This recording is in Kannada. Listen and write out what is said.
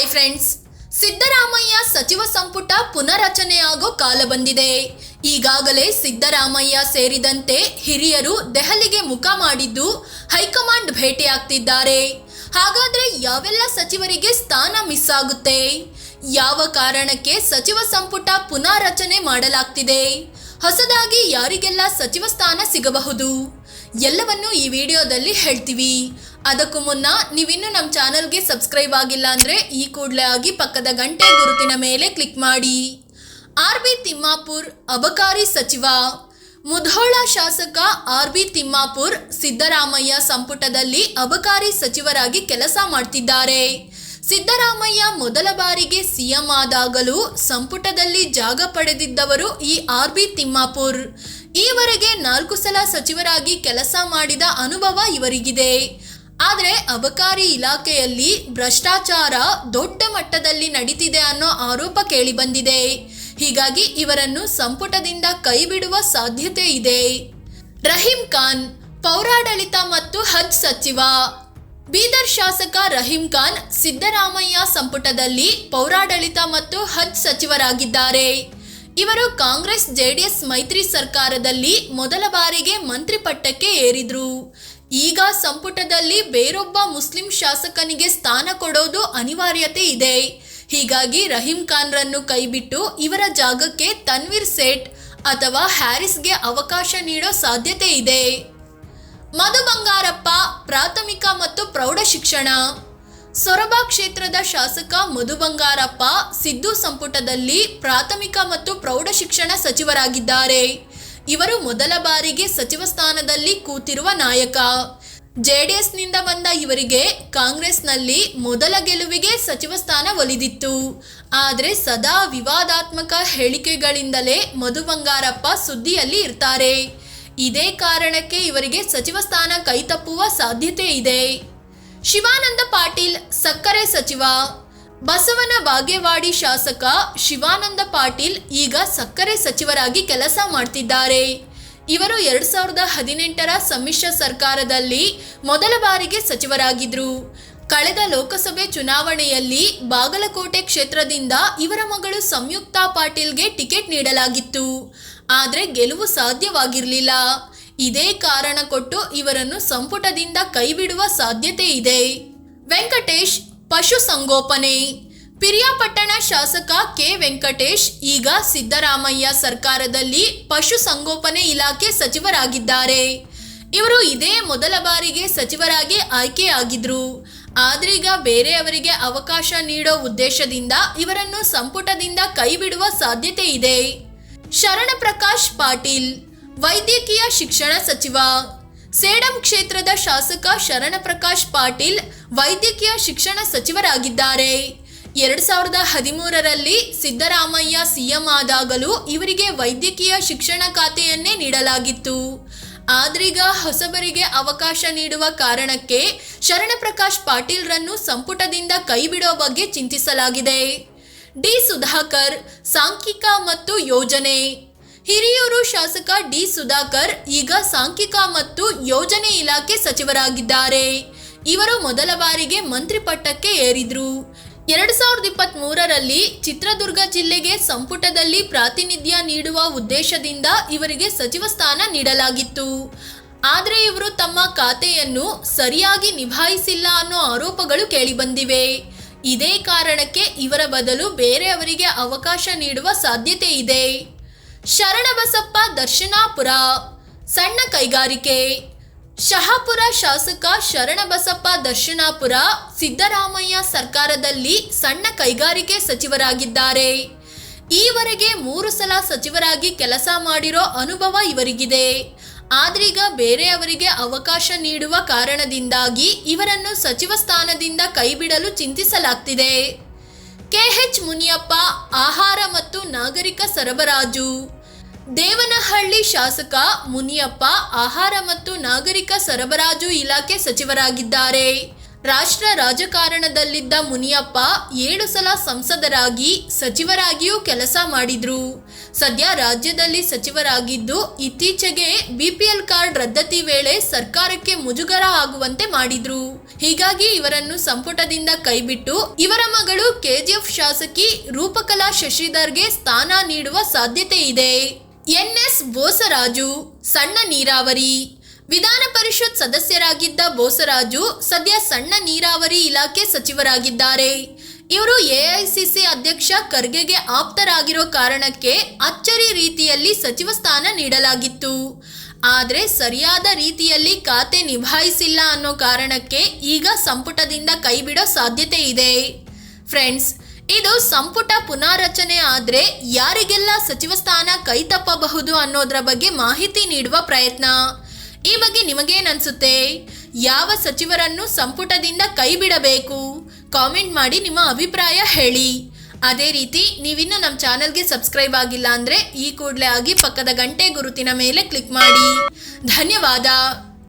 ಹಾಯ್ ಫ್ರೆಂಡ್ಸ್, ಸಿದ್ದರಾಮಯ್ಯ ಸಚಿವ ಸಂಪುಟ ಪುನರಚನೆಯಾಗೋ ಕಾಲ ಬಂದಿದೆ. ಈಗಾಗಲೇ ಸಿದ್ದರಾಮಯ್ಯ ಸೇರಿದಂತೆ ಹಿರಿಯರು ದೆಹಲಿಗೆ ಮುಖ ಮಾಡಿದ್ದು ಹೈಕಮಾಂಡ್ ಭೇಟಿಯಾಗ್ತಿದ್ದಾರೆ. ಹಾಗಾದ್ರೆ ಯಾವೆಲ್ಲ ಸಚಿವರಿಗೆ ಸ್ಥಾನ ಮಿಸ್ ಆಗುತ್ತೆ? ಯಾವ ಕಾರಣಕ್ಕೆ ಸಚಿವ ಸಂಪುಟ ಪುನರಚನೆ ಮಾಡಲಾಗ್ತಿದೆ? ಹೊಸದಾಗಿ ಯಾರಿಗೆಲ್ಲ ಸಚಿವ ಸ್ಥಾನ ಸಿಗಬಹುದು? ಎಲ್ಲವನ್ನು ಈ ವಿಡಿಯೋದಲ್ಲಿ ಹೇಳ್ತೀವಿ. ಅದಕ್ಕೂ ಮುನ್ನ ನೀವಿನ್ನೂ ನಮ್ಮ ಚಾನಲ್ಗೆ ಸಬ್ಸ್ಕ್ರೈಬ್ ಆಗಿಲ್ಲ ಅಂದರೆ ಈ ಕೂಡಲೇ ಆಗಿ ಪಕ್ಕದ ಗಂಟೆ ಗುರುತಿನ ಮೇಲೆ ಕ್ಲಿಕ್ ಮಾಡಿ. ಆರ್.ಬಿ. ತಿಮ್ಮಾಪುರ್ ಅಬಕಾರಿ ಸಚಿವ. ಮುಧೋಳ ಶಾಸಕ ಆರ್.ಬಿ. ತಿಮ್ಮಾಪುರ್ ಸಿದ್ದರಾಮಯ್ಯ ಸಂಪುಟದಲ್ಲಿ ಅಬಕಾರಿ ಸಚಿವರಾಗಿ ಕೆಲಸ ಮಾಡ್ತಿದ್ದಾರೆ. ಸಿದ್ದರಾಮಯ್ಯ ಮೊದಲ ಬಾರಿಗೆ ಸಿಎಂ ಆದಾಗಲೂ ಸಂಪುಟದಲ್ಲಿ ಜಾಗ ಪಡೆದಿದ್ದವರು ಈ ಆರ್.ಬಿ. ತಿಮ್ಮಾಪುರ್. ಈವರೆಗೆ 4 ಸಲ ಸಚಿವರಾಗಿ ಕೆಲಸ ಮಾಡಿದ ಅನುಭವ ಇವರಿಗಿದೆ. ಆದರೆ ಅಬಕಾರಿ ಇಲಾಖೆಯಲ್ಲಿ ಭ್ರಷ್ಟಾಚಾರ ದೊಡ್ಡ ಮಟ್ಟದಲ್ಲಿ ನಡೀತಿದೆ ಅನ್ನೋ ಆರೋಪ ಕೇಳಿಬಂದಿದೆ. ಹೀಗಾಗಿ ಇವರನ್ನು ಸಂಪುಟದಿಂದ ಕೈಬಿಡುವ ಸಾಧ್ಯತೆ ಇದೆ. ರಹೀಂ ಖಾನ್ ಪೌರಾಡಳಿತ ಮತ್ತು ಹಜ್ ಸಚಿವ. ಬೀದರ್ ಶಾಸಕ ರಹೀಂ ಖಾನ್ ಸಿದ್ದರಾಮಯ್ಯ ಸಂಪುಟದಲ್ಲಿ ಪೌರಾಡಳಿತ ಮತ್ತು ಹಜ್ ಸಚಿವರಾಗಿದ್ದಾರೆ. ಇವರು ಕಾಂಗ್ರೆಸ್ ಜೆಡಿಎಸ್ ಮೈತ್ರಿ ಸರ್ಕಾರದಲ್ಲಿ ಮೊದಲ ಬಾರಿಗೆ ಮಂತ್ರಿ ಪಟ್ಟಕ್ಕೆ ಏರಿದ್ರು. ಈಗ ಸಂಪುಟದಲ್ಲಿ ಬೇರೊಬ್ಬ ಮುಸ್ಲಿಂ ಶಾಸಕನಿಗೆ ಸ್ಥಾನ ಕೊಡೋದು ಅನಿವಾರ್ಯತೆ ಇದೆ. ಹೀಗಾಗಿ ರಹೀಂ ಖಾನ್ರನ್ನು ಕೈಬಿಟ್ಟು ಇವರ ಜಾಗಕ್ಕೆ ತನ್ವೀರ್ ಸೇಠ್ ಅಥವಾ ಹ್ಯಾರಿಸ್ಗೆ ಅವಕಾಶ ನೀಡೋ ಸಾಧ್ಯತೆ ಇದೆ. ಮಧು ಬಂಗಾರಪ್ಪ ಪ್ರಾಥಮಿಕ ಮತ್ತು ಪ್ರೌಢ ಶಿಕ್ಷಣ. ಸೊರಬ ಕ್ಷೇತ್ರದ ಶಾಸಕ ಮಧು ಬಂಗಾರಪ್ಪ ಸಿದ್ದು ಸಂಪುಟದಲ್ಲಿ ಪ್ರಾಥಮಿಕ ಮತ್ತು ಪ್ರೌಢ ಶಿಕ್ಷಣ ಸಚಿವರಾಗಿದ್ದಾರೆ. ಇವರು ಮೊದಲ ಬಾರಿಗೆ ಸಚಿವ ಸ್ಥಾನದಲ್ಲಿ ಕೂತಿರುವ ನಾಯಕ. ಜೆಡಿಎಸ್ನಿಂದ ಬಂದ ಇವರಿಗೆ ಕಾಂಗ್ರೆಸ್ನಲ್ಲಿ ಮೊದಲ ಗೆಲುವಿಗೆ ಸಚಿವ ಸ್ಥಾನ ಒಲಿದಿತ್ತು. ಆದರೆ ಸದಾ ವಿವಾದಾತ್ಮಕ ಹೇಳಿಕೆಗಳಿಂದಲೇ ಮಧು ಬಂಗಾರಪ್ಪ ಸುದ್ದಿಯಲ್ಲಿ ಇರ್ತಾರೆ. ಇದೇ ಕಾರಣಕ್ಕೆ ಇವರಿಗೆ ಸಚಿವ ಸ್ಥಾನ ಕೈತಪ್ಪುವ ಸಾಧ್ಯತೆ ಇದೆ. ಶಿವಾನಂದ ಪಾಟೀಲ್ ಸಕ್ಕರೆ ಸಚಿವ. ಬಸವನ ಬಾಗೇವಾಡಿ ಶಾಸಕ ಶಿವಾನಂದ ಪಾಟೀಲ್ ಈಗ ಸಕ್ಕರೆ ಸಚಿವರಾಗಿ ಕೆಲಸ ಮಾಡ್ತಿದ್ದಾರೆ. ಇವರು 2018ರ ಸಮ್ಮಿಶ್ರ ಸರ್ಕಾರದಲ್ಲಿ ಮೊದಲ ಬಾರಿಗೆ ಸಚಿವರಾಗಿದ್ರು. ಕಳೆದ ಲೋಕಸಭೆ ಚುನಾವಣೆಯಲ್ಲಿ ಬಾಗಲಕೋಟೆ ಕ್ಷೇತ್ರದಿಂದ ಇವರ ಮಗಳು ಸಂಯುಕ್ತಾ ಪಾಟೀಲ್ಗೆ ಟಿಕೆಟ್ ನೀಡಲಾಗಿತ್ತು. ಆದರೆ ಗೆಲುವು ಸಾಧ್ಯವಾಗಿರಲಿಲ್ಲ. ಇದೇ ಕಾರಣ ಕೊಟ್ಟು ಇವರನ್ನು ಸಂಪುಟದಿಂದ ಕೈಬಿಡುವ ಸಾಧ್ಯತೆ ಇದೆ. ವೆಂಕಟೇಶ್ ಪಶುಸಂಗೋಪನೆ. ಪಿರಿಯಾಪಟ್ಟಣ ಶಾಸಕ ಕೆ ವೆಂಕಟೇಶ್ ಈಗ ಸಿದ್ದರಾಮಯ್ಯ ಸರ್ಕಾರದಲ್ಲಿ ಪಶುಸಂಗೋಪನೆ ಇಲಾಖೆ ಸಚಿವರಾಗಿದ್ದಾರೆ. ಇವರು ಇದೇ ಮೊದಲ ಬಾರಿಗೆ ಸಚಿವರಾಗಿ ಆಯ್ಕೆಯಾಗಿದ್ರು. ಆದ್ರೀಗ ಬೇರೆಯವರಿಗೆ ಅವಕಾಶ ನೀಡೋ ಉದ್ದೇಶದಿಂದ ಇವರನ್ನು ಸಂಪುಟದಿಂದ ಕೈಬಿಡುವ ಸಾಧ್ಯತೆ ಇದೆ. ಶರಣಪ್ರಕಾಶ್ ಪಾಟೀಲ್ ವೈದ್ಯಕೀಯ ಶಿಕ್ಷಣ ಸಚಿವ. ಸೇಡಂ ಕ್ಷೇತ್ರದ ಶಾಸಕ ಶರಣಪ್ರಕಾಶ್ ಪಾಟೀಲ್ ವೈದ್ಯಕೀಯ ಶಿಕ್ಷಣ ಸಚಿವರಾಗಿದ್ದಾರೆ. 2013ರಲ್ಲಿ ಸಿದ್ದರಾಮಯ್ಯ ಸಿಎಂ ಆದಾಗಲೂ ಇವರಿಗೆ ವೈದ್ಯಕೀಯ ಶಿಕ್ಷಣ ಖಾತೆಯನ್ನೇ ನೀಡಲಾಗಿತ್ತು. ಆದ್ರೀಗ ಹೊಸಬರಿಗೆ ಅವಕಾಶ ನೀಡುವ ಕಾರಣಕ್ಕೆ ಶರಣಪ್ರಕಾಶ್ ಪಾಟೀಲ್ರನ್ನು ಸಂಪುಟದಿಂದ ಕೈಬಿಡೋ ಬಗ್ಗೆ ಚಿಂತಿಸಲಾಗಿದೆ. ಡಿ ಸುಧಾಕರ್ ಸಾಂಖ್ಯಿಕ ಮತ್ತು ಯೋಜನೆ. ಹಿರಿಯೂರು ಶಾಸಕ ಡಿ ಸುಧಾಕರ್ ಈಗ ಸಾಂಖ್ಯಿಕ ಮತ್ತು ಯೋಜನೆ ಇಲಾಖೆ ಸಚಿವರಾಗಿದ್ದಾರೆ. ಇವರು ಮೊದಲ ಬಾರಿಗೆ ಮಂತ್ರಿ ಪಟ್ಟಕ್ಕೆ ಏರಿದ್ರು. 2023ರಲ್ಲಿ ಚಿತ್ರದುರ್ಗ ಜಿಲ್ಲೆಗೆ ಸಂಪುಟದಲ್ಲಿ ಪ್ರಾತಿನಿಧ್ಯ ನೀಡುವ ಉದ್ದೇಶದಿಂದ ಇವರಿಗೆ ಸಚಿವ ಸ್ಥಾನ ನೀಡಲಾಗಿತ್ತು. ಆದರೆ ಇವರು ತಮ್ಮ ಖಾತೆಯನ್ನು ಸರಿಯಾಗಿ ನಿಭಾಯಿಸಿಲ್ಲ ಅನ್ನೋ ಆರೋಪಗಳು ಕೇಳಿಬಂದಿವೆ. ಇದೇ ಕಾರಣಕ್ಕೆ ಇವರ ಬದಲು ಬೇರೆಯವರಿಗೆ ಅವಕಾಶ ನೀಡುವ ಸಾಧ್ಯತೆ ಇದೆ. ಶರಣಬಸಪ್ಪ ದರ್ಶನಾಪುರ ಸಣ್ಣ ಕೈಗಾರಿಕೆ. ಶಹಾಪುರ ಶಾಸಕ ಶರಣಬಸಪ್ಪ ದರ್ಶನಾಪುರ ಸಿದ್ದರಾಮಯ್ಯ ಸರ್ಕಾರದಲ್ಲಿ ಸಣ್ಣ ಕೈಗಾರಿಕೆ ಸಚಿವರಾಗಿದ್ದಾರೆ. ಈವರೆಗೆ 3 ಸಲ ಸಚಿವರಾಗಿ ಕೆಲಸ ಮಾಡಿರೋ ಅನುಭವ ಇವರಿಗಿದೆ. ಆದ್ರೀಗ ಬೇರೆಯವರಿಗೆ ಅವಕಾಶ ನೀಡುವ ಕಾರಣದಿಂದಾಗಿ ಇವರನ್ನು ಸಚಿವ ಸ್ಥಾನದಿಂದ ಕೈಬಿಡಲು ಚಿಂತಿಸಲಾಗ್ತಿದೆ. ಕೆಎಚ್ ಮುನಿಯಪ್ಪ ಆಹಾರ ಮತ್ತು ನಾಗರಿಕ ಸರಬರಾಜು. ದೇವನಹಳ್ಳಿ ಶಾಸಕ ಮುನಿಯಪ್ಪ ಆಹಾರ ಮತ್ತು ನಾಗರಿಕ ಸರಬರಾಜು ಇಲಾಖೆ ಸಚಿವರಾಗಿದ್ದಾರೆ. ರಾಷ್ಟ್ರ ರಾಜಕಾರಣದಲ್ಲಿದ್ದ ಮುನಿಯಪ್ಪ 7 ಸಲ ಸಂಸದರಾಗಿ ಸಚಿವರಾಗಿಯೂ ಕೆಲಸ ಮಾಡಿದ್ರು. ಸದ್ಯ ರಾಜ್ಯದಲ್ಲಿ ಸಚಿವರಾಗಿದ್ದು ಇತ್ತೀಚೆಗೆ ಬಿಪಿಎಲ್ ಕಾರ್ಡ್ ರದ್ದತಿ ವೇಳೆ ಸರ್ಕಾರಕ್ಕೆ ಮುಜುಗರ ಆಗುವಂತೆ ಮಾಡಿದ್ರು. ಹೀಗಾಗಿ ಇವರನ್ನು ಸಂಪುಟದಿಂದ ಕೈಬಿಟ್ಟು ಇವರ ಮಗಳು ಕೆಜಿಎಫ್ ಶಾಸಕಿ ರೂಪಕಲಾ ಶಶಿಧರ್ಗೆ ಸ್ಥಾನ ನೀಡುವ ಸಾಧ್ಯತೆ ಇದೆ. ಎನ್ಎಸ್ ಬೋಸರಾಜು, ಸಣ್ಣ ನೀರಾವರಿ. ವಿಧಾನ ಪರಿಷತ್ ಸದಸ್ಯರಾಗಿದ್ದ ಬೋಸರಾಜು ಸದ್ಯ ಸಣ್ಣ ನೀರಾವರಿ ಇಲಾಖೆ ಸಚಿವರಾಗಿದ್ದಾರೆ. ಇವರು ಎಐಸಿಸಿ ಅಧ್ಯಕ್ಷ ಖರ್ಗೆಗೆ ಆಪ್ತರಾಗಿರೋ ಕಾರಣಕ್ಕೆ ಅಚ್ಚರಿ ರೀತಿಯಲ್ಲಿ ಸಚಿವ ಸ್ಥಾನ ನೀಡಲಾಗಿತ್ತು. ಆದರೆ ಸರಿಯಾದ ರೀತಿಯಲ್ಲಿ ಖಾತೆ ನಿಭಾಯಿಸಿಲ್ಲ ಅನ್ನೋ ಕಾರಣಕ್ಕೆ ಈಗ ಸಂಪುಟದಿಂದ ಕೈಬಿಡೋ ಸಾಧ್ಯತೆ ಇದೆ. ಫ್ರೆಂಡ್ಸ್, ಇದು ಸಂಪುಟ ಪುನಾರಚನೆ ಆದರೆ ಯಾರಿಗೆಲ್ಲ ಸಚಿವ ಸ್ಥಾನ ಕೈತಪ್ಪಬಹುದು ಅನ್ನೋದರ ಬಗ್ಗೆ ಮಾಹಿತಿ ನೀಡುವ ಪ್ರಯತ್ನ. ಈ ಬಗ್ಗೆ ನಿಮಗೇನನ್ಸುತ್ತೆ? ಯಾವ ಸಚಿವರನ್ನು ಸಂಪುಟದಿಂದ ಕೈಬಿಡಬೇಕು? ಕಾಮೆಂಟ್ ಮಾಡಿ ನಿಮ್ಮ ಅಭಿಪ್ರಾಯ ಹೇಳಿ. ಅದೇ ರೀತಿ ನೀವಿನ್ನೂ ನಮ್ಮ ಚಾನಲ್ಗೆ ಸಬ್ಸ್ಕ್ರೈಬ್ ಆಗಿಲ್ಲ ಅಂದರೆ ಈ ಕೂಡಲೇ ಆಗಿ ಪಕ್ಕದ ಗಂಟೆ ಗುರುತಿನ ಮೇಲೆ ಕ್ಲಿಕ್ ಮಾಡಿ. ಧನ್ಯವಾದ.